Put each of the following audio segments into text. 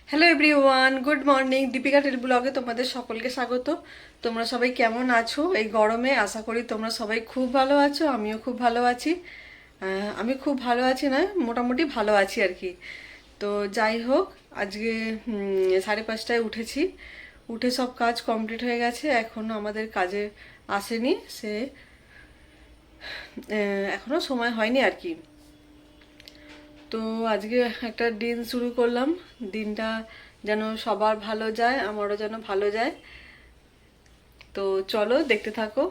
Hello everyone, good morning. Deepika টেল ব্লগে তোমাদের সকলকে স্বাগত। তোমরা সবাই কেমন আছো এই গরমে? আশা করি তোমরা সবাই খুব ভালো আছো, আমিও খুব ভালো আছি। আমি খুব ভালো আছি না, মোটামুটি ভালো আছি আর কি। তো যাই হোক, আজকে 5:30টায় উঠেছি। উঠে সব কাজ কমপ্লিট হয়ে গেছে, এখনও আমাদের কাজে আসেনি সে, এখনও সময় হয়নি আর কি। তো আজকে একটা দিন শুরু করলাম, দিনটা যেন সবার ভালো যায়, আমারও যেন ভালো যায়। তো চলো দেখতে থাকো।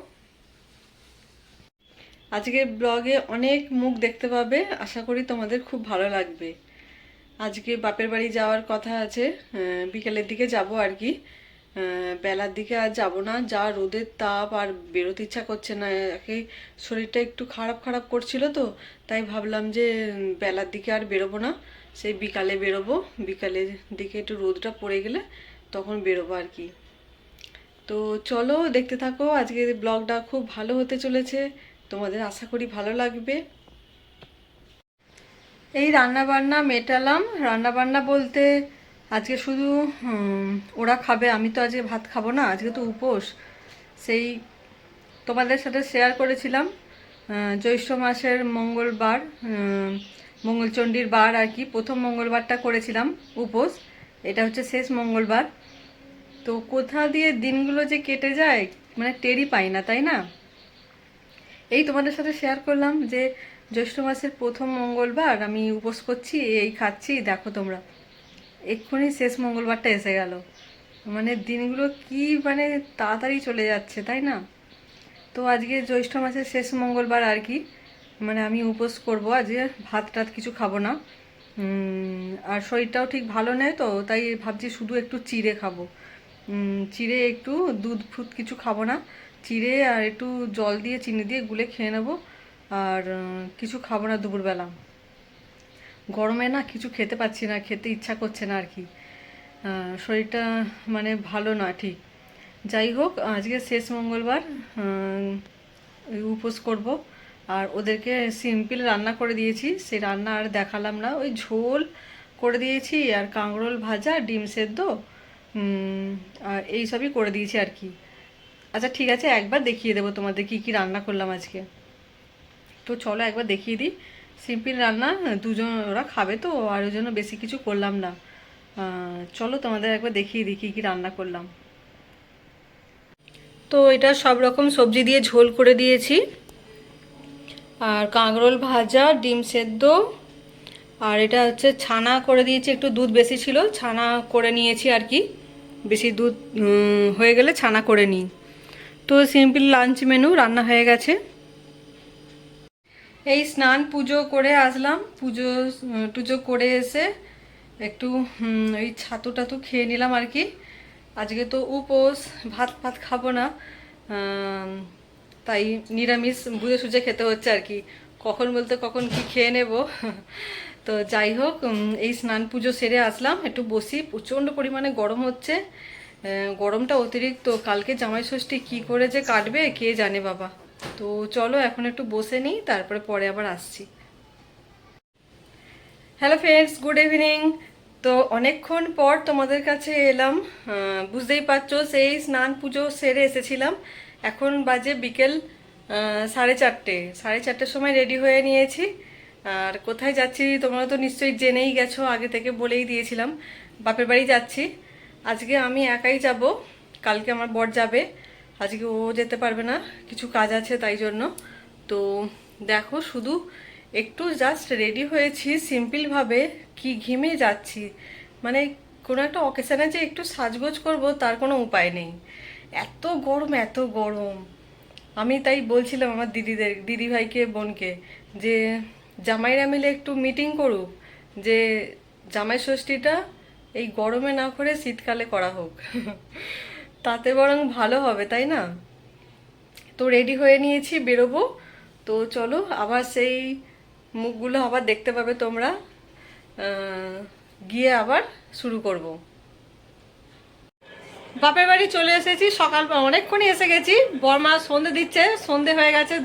আজকে ব্লগে অনেক মুখ দেখতে পাবে, আশা করি তোমাদের খুব ভালো লাগবে। আজকে বাপের বাড়ি যাওয়ার কথা আছে, বিকেলের দিকে যাব আর কি। বেলার দিকে আর যাব না, যা রোদের তাপ, আর বেরোতে ইচ্ছা করছে না। একে শরীরটা একটু খারাপ খারাপ করছিল, তো তাই ভাবলাম যে বেলার দিকে আর বেরোবো না, সেই বিকালে বেরোবো। বিকালের দিকে একটু রোদটা পড়ে গেলে তখন বেরোবো আর কি। তো চলো দেখতে থাকো, আজকের ব্লগটা খুব ভালো হতে চলেছে, তোমাদের আশা করি ভালো লাগবে। এই রান্না বান্না মেটালাম। রান্না বান্না বলতে আজকে শুধু ওরা খাবে, আমি তো আজকে ভাত খাবো না, আজকে তো উপোস। সেই তোমাদের সাথে শেয়ার করেছিলাম, জ্যৈষ্ঠ মাসের মঙ্গলবার, মঙ্গলচণ্ডীর বার আর কি, প্রথম মঙ্গলবারটা করেছিলাম উপোস। এটা হচ্ছে শেষ মঙ্গলবার। তো কোথা দিয়ে দিনগুলো যে কেটে যায় মানে টেরই পাই না, তাই না? এই তোমাদের সাথে শেয়ার করলাম যে জ্যৈষ্ঠ মাসের প্রথম মঙ্গলবার আমি উপোস করছি, এই খাচ্ছি, দেখো তোমরা এক্ষুনি শেষ মঙ্গলবারটা এসে গেল। মানে দিনগুলো কি মানে তাড়াতাড়ি চলে যাচ্ছে, তাই না? তো আজকে জ্যৈষ্ঠ মাসের শেষ মঙ্গলবার আর কি, মানে আমি উপোস করব আজকে, ভাত টাত কিছু খাবো না। আর শরীরটাও ঠিক ভালো নেই, তো তাই ভাবছি শুধু একটু চিড়ে খাবো। চিড়ে একটু, দুধ ফুদ কিছু খাবো না, চিড়ে আর একটু জল দিয়ে চিনি দিয়ে গুলে খেয়ে নেবো। আর কিছু খাবো না দুপুরবেলা, গরমে না কিছু খেতে পাচ্ছি না, খেতে ইচ্ছা করছে না আর কি। শরীরটা মানে ভালো না ঠিক। যাই হোক, আজকে শেষ মঙ্গলবার, উপোস করব। আর ওদেরকে সিম্পল রান্না করে দিয়েছি, সেই রান্না আর দেখালাম না, ওই ঝোল করে দিয়েছি আর কাঁকরোল ভাজা, ডিম সেদ্ধ, আর এইসবই করে দিয়েছি আর কি। আচ্ছা ঠিক আছে, একবার দেখিয়ে দেবো তোমাদের কি কি রান্না করলাম আজকে। তো চলো একবার দেখিয়ে দিই। সিম্পল রান্না, দুজন ওরা খাবে তো, আর ওই জন্য বেশি কিছু করলাম না। চলো তোমাদের একবার দেখিয়ে দিই কী কী রান্না করলাম। তো এটা সব রকম সবজি দিয়ে ঝোল করে দিয়েছি, আর কাঁকরোল ভাজা, ডিম সেদ্ধ, আর এটা হচ্ছে ছানা করে দিয়েছি, একটু দুধ বেশি ছিল, ছানা করে নিয়েছি আর কি। বেশি দুধ হয়ে গেলে ছানা করে নিই। তো সিম্পল লাঞ্চ মেনু রান্না হয়ে গেছে। এই স্নান পুজো করে আসলাম, পুজো টুজো করে এসে একটু ওই ছাতু টাতু খেয়ে নিলাম আর কি। আজকে তো উপোস, ভাত ফাত খাবো না, তাই নিরামিষ বুঝে সুঝে খেতে হচ্ছে আর কি, কখন বলতে কখন কি খেয়ে নেব। তো যাই হোক, এই স্নান পুজো সেরে আসলাম, একটু বসি, প্রচণ্ড পরিমাণে গরম হচ্ছে। গরমটা অতিরিক্ত, কালকে জামাই ষষ্ঠী কী করে যে কাটবে কে জানে বাবা। তো চলো এখন একটু বসে নিই, তারপরে পরে আবার আসছি। Hello friends, good evening. তো অনেকক্ষণ পর তোমাদের কাছে এলাম, বুঝতেই পারছো সেই স্নান পুজো সেরে এসেছিলাম। এখন বাজে বিকেল 4:30, 4:30টার সময় রেডি হয়ে নিয়েছি। আর কোথায় যাচ্ছি তোমরা তো নিশ্চয়ই জেনেই গেছো, আগে থেকে বলেই দিয়েছিলাম, বাপের বাড়ি যাচ্ছি। আজকে আমি একাই যাব, কালকে আমার বর যাবে, আজকে ও যেতে পারবে না, কিছু কাজ আছে তাই জন্য। তো দেখো শুধু একটু জাস্ট রেডি হয়েছি সিম্পলভাবে, কি ঘেমে যাচ্ছি। মানে কোনো একটা অকেশানে যে একটু সাজগোজ করব তার কোনো উপায় নেই, এত গরম এত গরম। আমি তাই বলছিলাম আমার দিদিভাইকে বোনকে যে জামাইরা মিলে একটু মিটিং করুক, যে জামাই ষষ্ঠীটা এই গরমে না করে শীতকালে করা হোক। তাতে বরং ভালো হবে, তাই না? তো রেডি হয়ে নিয়েছি, বেরোবো। তো চলো আবার সেই মুখগুলো আবার দেখতে পাবে তোমরা, গিয়ে আবার শুরু করব। বাপের বাড়ি চলে এসেছি, সকাল অনেকক্ষণই এসে গেছি। বর্মা সন্ধে দিচ্ছে, সন্ধে হয়ে গেছে,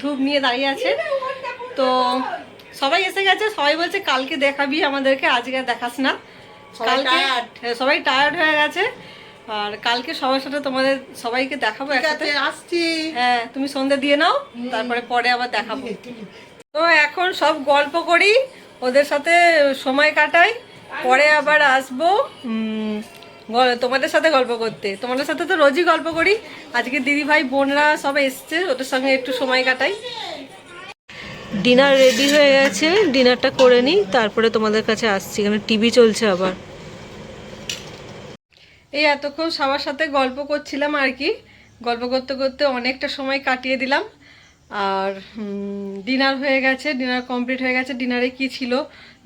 ধূপ নিয়ে দাঁড়িয়ে আছে। তো সবাই এসে গেছে, সবাই বলছে কালকে দেখাবি আমাদেরকে, আজকে দেখাস না। কালকে সবাই টায়ার্ড হয়ে গেছে, আর কালকে সবার সাথে তোমাদের সবাইকে দেখাবো একসাথে। আসছি। হ্যাঁ, তুমি সন্ধ্যা দিয়ে নাও, তারপরে পরে আবার দেখাবো। তো এখন সব গল্প করি, ওদের সাথে সময় কাটাই, পরে আবার আসবো তোমাদের সাথে গল্প করতে। তোমাদের সাথে তো রোজই গল্প করি, আজকে দিদি ভাই বোনরা সব এসছে, ওদের সঙ্গে একটু সময় কাটাই। ডিনার রেডি হয়ে গেছে, ডিনারটা করে নিই, তারপরে তোমাদের কাছে আসছি। এখানে টিভি চলছে আবার। এই এতক্ষণ সবার সাথে গল্প করছিলাম আর কি, গল্প করতে করতে অনেকটা সময় কাটিয়ে দিলাম। আর ডিনার হয়ে গেছে, ডিনার কমপ্লিট হয়ে গেছে। ডিনারে কি ছিল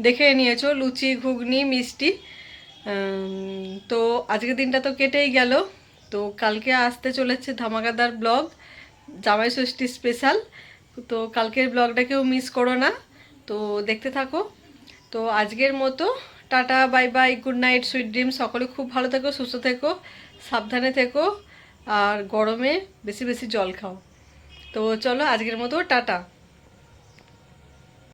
দেখে নিয়েছো, লুচি, ঘুগনি, মিষ্টি। তো আজকের দিনটা তো কেটেই গেল। তো কালকে আসতে চলেছে ধামাকাদার ব্লগ, জামাই ষষ্ঠী স্পেশাল। তো কালকের ব্লগটা কেউ মিস করো না, তো দেখতে থাকো। তো আজকের মতো tata, bye bye, good night, sweet dream. সকলে খুব ভালো থেকো, সুস্থ থেকো, সাবধানে থেকো, আর গরমে বেশি বেশি জল খাও। তো চলো আজকের মতো টাটা।